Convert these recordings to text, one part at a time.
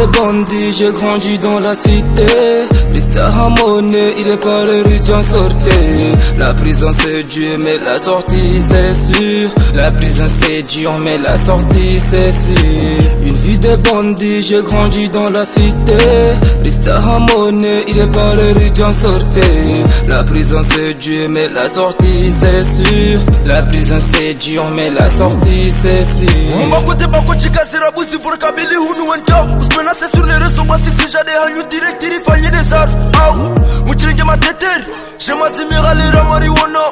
de bandit, j'ai grandi dans la cité. Mr. Harmonie, il est pas riche en sortie. La prison c'est Dieu, mais la sortie c'est sûr. La prison c'est Dieu, mais la sortie c'est sûr. Une vie de bandit, j'ai grandi dans la cité. Mr. Harmonie, il est pas riche en sortie. La prison c'est Dieu, mais la sortie c'est sûr. La prison c'est Dieu, mais la sortie c'est sûr. Mbakote bakote kasira busi for kabili hunu wanja. Usmena c'est sur les réseaux, moi c'est déjà des hanyu direct tiri fanye des arts. Aou, mutringe ma teter. J'ai ma zimira lera marijuana.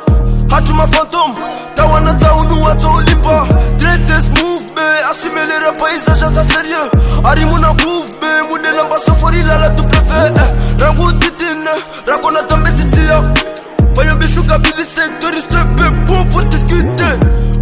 Hatu ma fantôme. Tawana taunu wato olimba. Dretes move be, assumer les paysages ça sérieux. Arimuna move be, moudela mba safari la tout préfet. Rangu titine, rakona tombe titia. Voyons bichou kabili secteur, step bon faut discuter.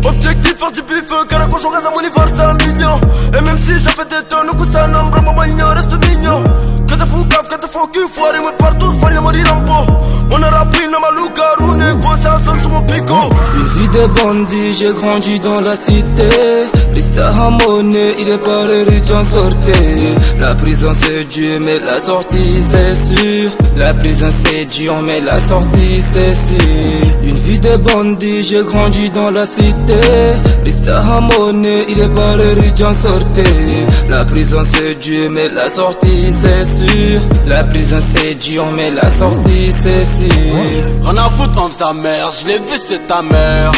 Objectif faire du bif, car quand je regarde à mon niveau c'est mignon. Et même si j'ai fait des tonnes, que ça n'en prend pas mignon, reste mignon. Que t'as pour gaffe, que t'as faut qu'il faut arriver partout, fallait mourir en pot. On a rappris dans ma loup-garou, négro, c'est un sol sur mon picot. Une vie de bandit, j'ai grandi dans la cité. Mr. Harmonie, il est pas riche en sortie. La prison c'est Dieu, mais la sortie c'est sûr. La prison c'est Dieu, mais la sortie c'est sûr. Une vie de bandit, j'ai grandi dans la cité. Mr. Harmonie, il est pas riche en sortie. La prison c'est Dieu, mais la sortie c'est sûr. La prison c'est Dieu, mais la sortie c'est sûr. Rien à foutre en sa mère, je l'ai vu c'est ta mère.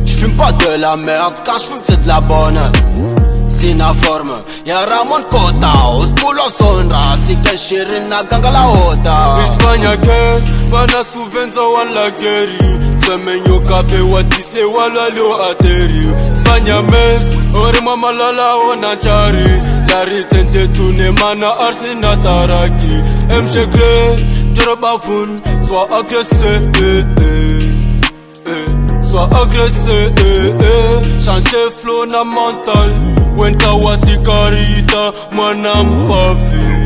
J'fume pas de la merde, quand j'fume c'est de la bonne. Sina forme, y'a Ramon Kota, Ospulo Sonra, si que Shirina Gangala Hota. Isfanya ke, bana suvenza wala geri. Semenyo kafe wa Disney wala leo ateri. Isfanya mes, ori mama lala ona chari. Lari tente tune mana arsina taraki. Mchegre, Jorobafun, sois agressé, sois agressé, changer flow na mental. Wenta wasikarita, mwana mpavi.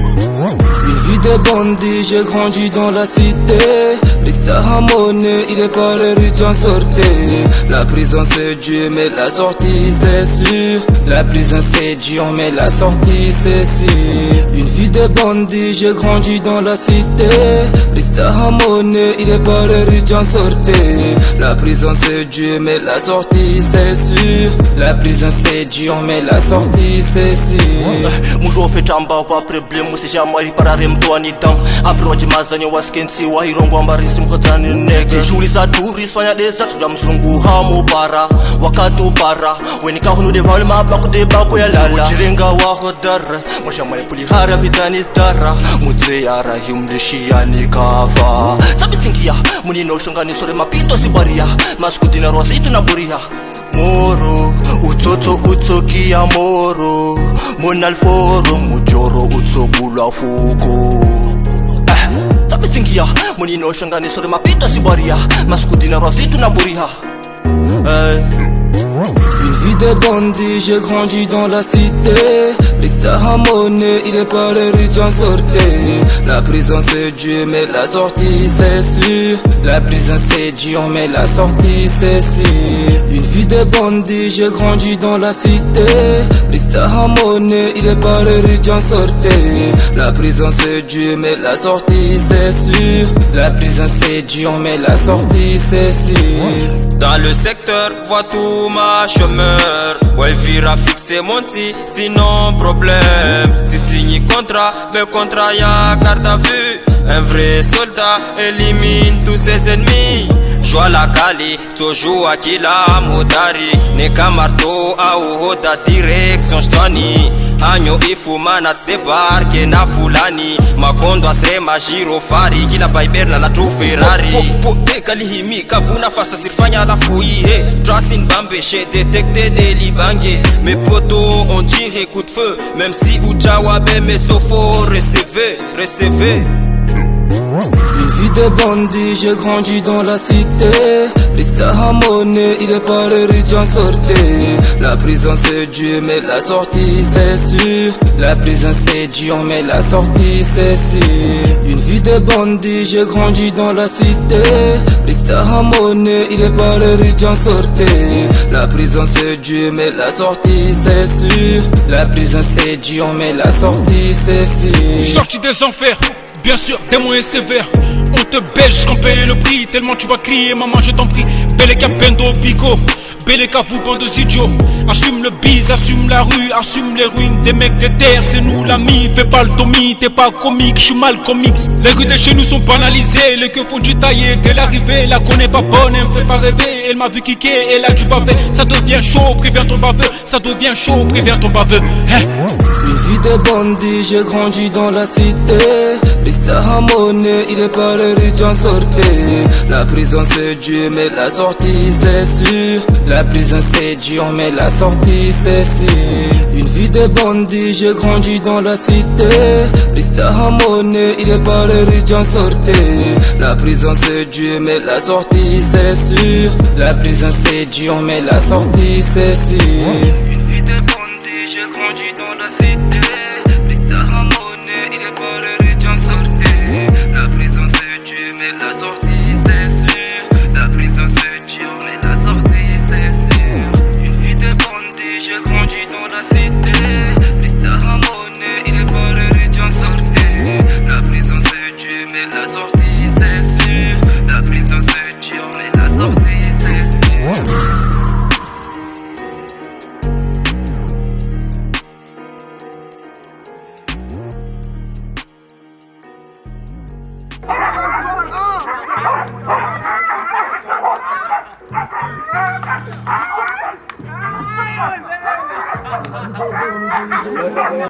Une vie de bandit, j'ai grandi dans la cité. Mr. Harmonie, il est pas riche en sortie. La prison c'est Dieu, mais la sortie c'est sûr. La prison c'est Dieu, mais la sortie c'est sûr. Une vie de bandit, j'ai grandi dans la cité. Mr. Harmonie, il est pas riche en sortie. La prison c'est Dieu, mais la sortie c'est sûr. La prison c'est Dieu, mais la sortie c'est sûr. Mujo petamba kwa problemu si jamari para remto anidam. Abroad mazanya waskensi wa hirongo ambari simkotani nege. Shuli za turi swanya desa sudah mzungu hamu para. Wakatu para. Wenika hunu de vale mabako de bako ya lala. Ujirenga wa hodar. Mshamale puli hara vitani dara. Mutse yara himdishia nikava. Tabi sinkia. Muni no shongani sore mapito sibaria. Maskudina rosi itu naburia. Moro, utoto utokia moro. Monalforo, mujoro utsobula fuko. Tabi singia. Muni no shongani sore mapito sibaria. Maskudina rosi itu naburia. Une vie de bandit, j'ai grandi dans la cité. Mr. Harmonie, il est pas riche en sortie. La prison c'est Dieu, mais la sortie c'est sûr. La prison c'est Dieu, mais la sortie c'est sûr. Une vie de bandit, j'ai grandi dans la cité. Mr. Harmonie, il est pas riche en sortie. La prison c'est Dieu, mais la sortie c'est sûr. La prison c'est Dieu, mais la sortie c'est sûr. Dans le secteur, vois tout ma chômeur. Ouais, vira fixer mon ti, sinon problème. Si signe contrat, le contrat y'a garde à vue. Un vrai soldat élimine tous ses ennemis. Joua la Kali, toujours à Kila Modari. Neka marteau à Ohoda, direction Stwani. Agno ifumana tsebarke na fulani. Makondo asema Giro Fari. Kila Baiberna la true Ferrari. Pote kalihimi kavuna fasta sirfanya la fouille. Trasin bambe chez détecté des libangues. Mes potos on dirait coup de feu. Même si Ujawabe mais sofo recevez. Une vie de bandit, j'ai grandi dans la cité. Rista Hamone, il est pas riche en sortie. La prison c'est Dieu, mais la sortie c'est sûr. La prison c'est Dieu, mais la sortie c'est sûr. Une vie de bandit, j'ai grandi dans la cité. Rista Hamone, il est pas riche en sortie. La prison c'est Dieu, mais la sortie c'est sûr. La prison c'est Dieu, mais la sortie c'est sûr. Sorti des enfers, bien sûr, des moyens sévères. On te baisse jusqu'en payer le prix. Tellement tu vas crier, maman, je t'en prie. Beleka Bendo Pico, Beleka vous bande d'idiots. Assume le bise, assume la rue, assume les ruines des mecs de terre. C'est nous l'ami, fais pas le Tommy, t'es pas comique, j'suis mal comics. Les rues de chez nous sont banalisées, les queues font du taillé dès l'arrivée. La connaît pas bonne, elle me fait pas rêver. Elle m'a vu kicker, elle a du bavé. Ça devient chaud, préviens ton baveux. Ça devient chaud, préviens ton baveux. Une vie de bandit, j'ai grandi dans la cité. Rista Hamone, il est pas riche en sortie. La prison c'est Dieu, mais la sortie c'est sûr. La prison c'est Dieu, mais la sortie c'est sûr. Une vie de bandit, j'ai grandi dans la cité. Rista Hamone, il est pas riche en sortie. La prison c'est Dieu, mais la sortie c'est sûr. La prison c'est Dieu, mais la sortie c'est sûr. Une vie de bandit, j'ai grandi dans la cité. Rista Hamone, il est pas riche en sortie. La prison c'est Dieu, mais la sortie c'est sûr. La prison c'est Dieu, mais la sortie c'est sûr. Une vie de bandit, j'ai grandi dans la cité. Rista Hamone, il est pas riche en sortie. La prison c'est Dieu, mais la sortie c'est sûr. La prison c'est Dieu, mais la sortie c'est sûr.